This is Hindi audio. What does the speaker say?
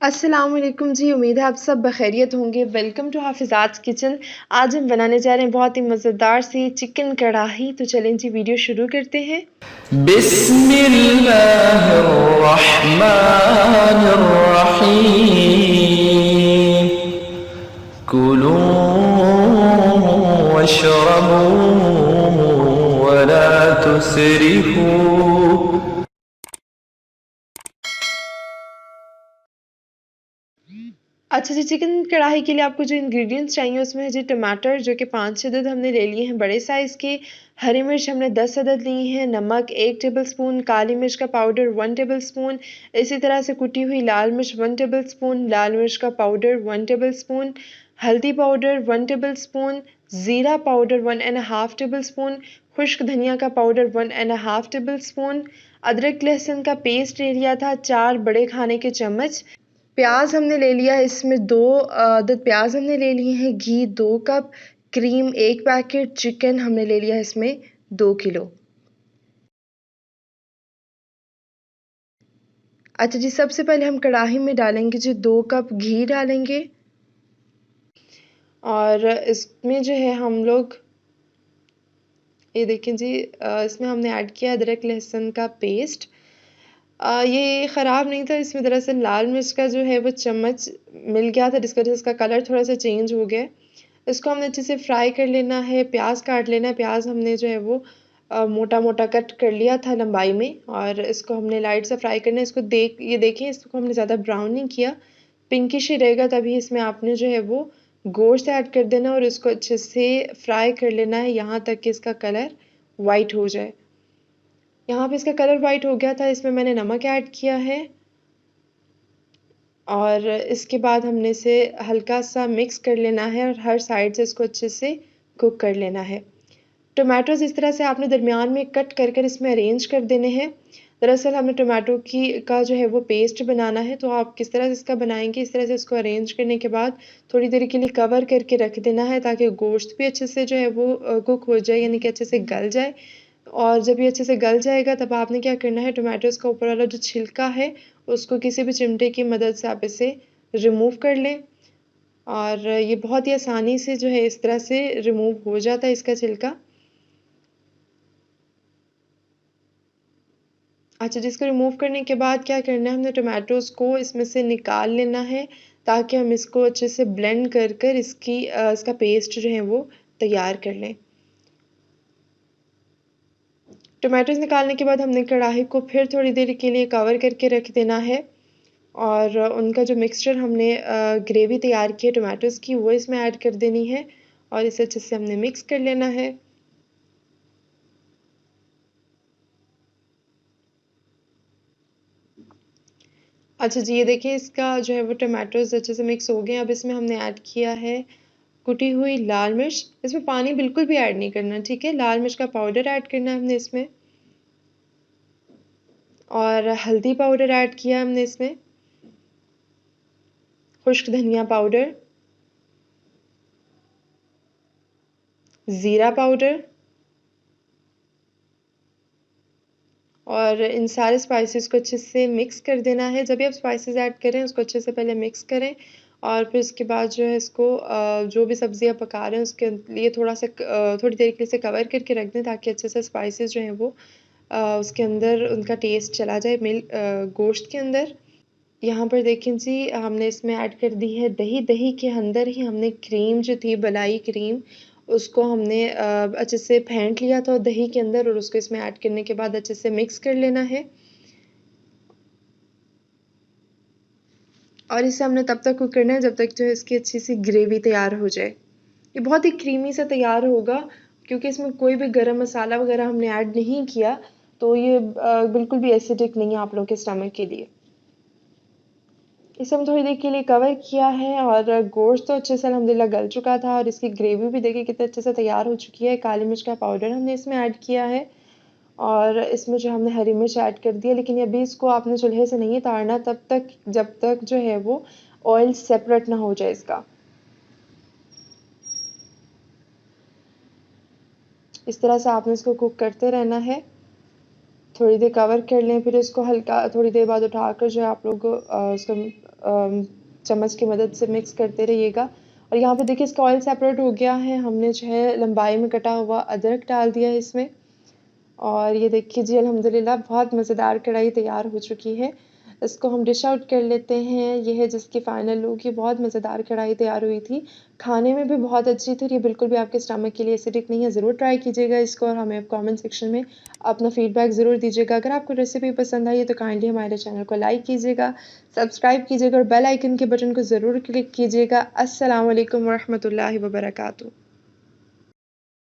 अस्सलाम वालेकुम जी। उम्मीद है आप सब बखैरियत होंगे। Welcome to Hafiza's kitchen. आज हम बनाने जा रहे हैं बहुत ही मज़ेदार सी चिकन कढ़ाई। तो चलें जी वीडियो शुरू करते हैं। बिस्मिल्लाहिर्रहमानिर्रहीम कुलू वशरबू वला तुसरिफू। अच्छा जी, चिकन कढ़ाई के लिए आपको जो इंग्रेडिएंट्स चाहिए उसमें है जी टमाटर जो कि 5 अदद हमने ले लिए हैं बड़े साइज़ के। हरी मिर्च हमने 10 अदद ली हैं। नमक 1 टेबलस्पून। काली मिर्च का पाउडर 1 टेबलस्पून। इसी तरह से कुटी हुई लाल मिर्च 1 टेबलस्पून। लाल मिर्च का पाउडर 1 टेबलस्पून। हल्दी पाउडर 1 टेबलस्पून। ज़ीरा पाउडर 1 एंड हाफ टेबलस्पून। खुश्क धनिया का पाउडर 1 एंड हाफ टेबलस्पून। अदरक लहसुन का पेस्ट ले लिया था 4 बड़े खाने के चम्मच। प्याज हमने ले लिया है इसमें 2 अदद प्याज हमने ले लिए हैं। घी 2 कप। Cream 1 packet. चिकन हमने ले लिया है इसमें 2 किलो। अच्छा जी, सबसे पहले हम कढ़ाई में डालेंगे जी 2 कप घी डालेंगे और इसमें जो है हम लोग ये देखें जी, इसमें हमने ऐड किया अदरक लहसुन का पेस्ट। ये ख़राब नहीं था, इसमें दरअसल लाल मिर्च का जो है वो चम्मच मिल गया था जिसकी वजह से इसका कलर थोड़ा सा चेंज हो गया। इसको हमने अच्छे से फ्राई कर लेना है। प्याज काट लेना है। प्याज हमने जो है वो मोटा मोटा कट कर लिया था लंबाई में और इसको हमने लाइट से फ्राई करना है। इसको ये देखें, इसको हमने ज़्यादा ब्राउन नहीं किया, पिंकिश ही रहेगा। तभी इसमें आपने जो है वो गोश्त ऐड कर देना और इसको अच्छे से फ्राई कर लेना है यहाँ तक कि इसका कलर वाइट हो जाए। यहाँ पे इसका कलर वाइट हो गया था, इसमें मैंने नमक ऐड किया है और इसके बाद हमने इसे हल्का सा मिक्स कर लेना है और हर साइड से इसको अच्छे से कुक कर लेना है। टोमेटोज़ इस तरह से आपने दरमियान में कट कर कर इसमें अरेंज कर देने हैं। दरअसल हमें टोमेटो का जो है वो पेस्ट बनाना है, तो आप किस तरह से इसका बनाएंगे, इस तरह से इसको अरेंज करने के बाद थोड़ी देर के लिए कवर करके रख देना है ताकि गोश्त भी अच्छे से जो है वो कुक हो जाए, यानी कि अच्छे से गल जाए। और जब ये अच्छे से गल जाएगा तब आपने क्या करना है, टोमेटोज़ का ऊपर वाला जो छिलका है उसको किसी भी चिमटे की मदद से आप इसे रिमूव कर लें और ये बहुत ही आसानी से जो है इस तरह से रिमूव हो जाता है इसका छिलका। अच्छा, जिसको रिमूव करने के बाद क्या करना है, हमने टोमेटोज़ को इसमें से निकाल लेना है ताकि हम इसको अच्छे से ब्लेंड कर कर इसका पेस्ट जो है वो तैयार कर लें। टोमेटोज़ निकालने के बाद हमने कढ़ाई को फिर थोड़ी देर के लिए कवर करके रख देना है और उनका जो मिक्सचर हमने ग्रेवी तैयार की है टोमेटोज़ की वो इसमें ऐड कर देनी है और इसे अच्छे से हमने मिक्स कर लेना है। अच्छा जी, ये देखिए इसका जो है वो टोमेटोज़ अच्छे से मिक्स हो गए हैं। अब इसमें हमने ऐड किया है कुटी हुई लाल मिर्च। इसमें पानी बिल्कुल भी ऐड नहीं करना, ठीक है? लाल मिर्च का पाउडर ऐड करना है हमने इसमें और हल्दी पाउडर ऐड किया हमने इसमें, खुश्क धनिया पाउडर, ज़ीरा पाउडर और इन सारे स्पाइसेस को अच्छे से मिक्स कर देना है। जब भी आप स्पाइसेस ऐड करें उसको अच्छे से पहले मिक्स करें और फिर उसके बाद जो है इसको जो भी सब्ज़ियाँ पका रहे हैं उसके लिए थोड़ी देर के लिए इसे कवर करके रख दें ताकि अच्छे से स्पाइसेस जो हैं वो उसके अंदर उनका टेस्ट चला जाए गोश्त के अंदर। यहाँ पर देखें जी, हमने इसमें ऐड कर दी है दही। दही के अंदर ही हमने क्रीम जो थी, मलाई क्रीम, उसको हमने अच्छे से फेंट लिया था दही के अंदर और उसको इसमें ऐड करने के बाद अच्छे से मिक्स कर लेना है और इसे हमने तब तक कुक करना है जब तक जो है इसकी अच्छी सी ग्रेवी तैयार हो जाए। ये बहुत ही क्रीमी सा तैयार होगा क्योंकि इसमें कोई भी गरम मसाला वगैरह हमने ऐड नहीं किया, तो ये बिल्कुल भी एसिडिक नहीं है आप लोगों के स्टमक के लिए। इसे हम थोड़ी देर के लिए कवर किया है और गोश्त तो अच्छे से अल्हम्दुलिल्लाह गल चुका था और इसकी ग्रेवी भी देखिए कितने अच्छे से तैयार हो चुकी है। काली मिर्च का पाउडर हमने इसमें ऐड किया है और इसमें जो हमने हरी मिर्च ऐड कर दी है, लेकिन अभी इसको आपने चूल्हे से नहीं उतारना तब तक जब तक जो है वो ऑयल सेपरेट ना हो जाए इसका। इस तरह से आपने इसको कुक करते रहना है। थोड़ी देर कवर कर लें, फिर इसको हल्का थोड़ी देर बाद उठाकर जो है आप लोग उसको चम्मच की मदद से मिक्स करते रहिएगा। और यहाँ पे देखिए इसका ऑयल सेपरेट हो गया है। हमने जो है लंबाई में कटा हुआ अदरक डाल दिया है इसमें। और ये देखिए जी अल्हम्दुलिल्लाह बहुत मज़ेदार कढ़ाई तैयार हो चुकी है। इसको हम डिश आउट कर लेते हैं। ये है जिसकी फ़ाइनल लुक। ये बहुत मज़ेदार कढ़ाई तैयार हुई थी। खाने में भी बहुत अच्छी थी और ये बिल्कुल भी आपके स्टमक के लिए एसिडिक नहीं है। ज़रूर ट्राई कीजिएगा इसको और हमें कमेंट सेक्शन में अपना फ़ीडबैक ज़रूर दीजिएगा। अगर आपको रेसिपी पसंद आई है तो काइंडली हमारे चैनल को लाइक कीजिएगा, सब्सक्राइब कीजिएगा और बेल आइकन के बटन को ज़रूर क्लिक कीजिएगा। अस्सलाम वालेकुम व रहमतुल्लाहि व बरकातुहू।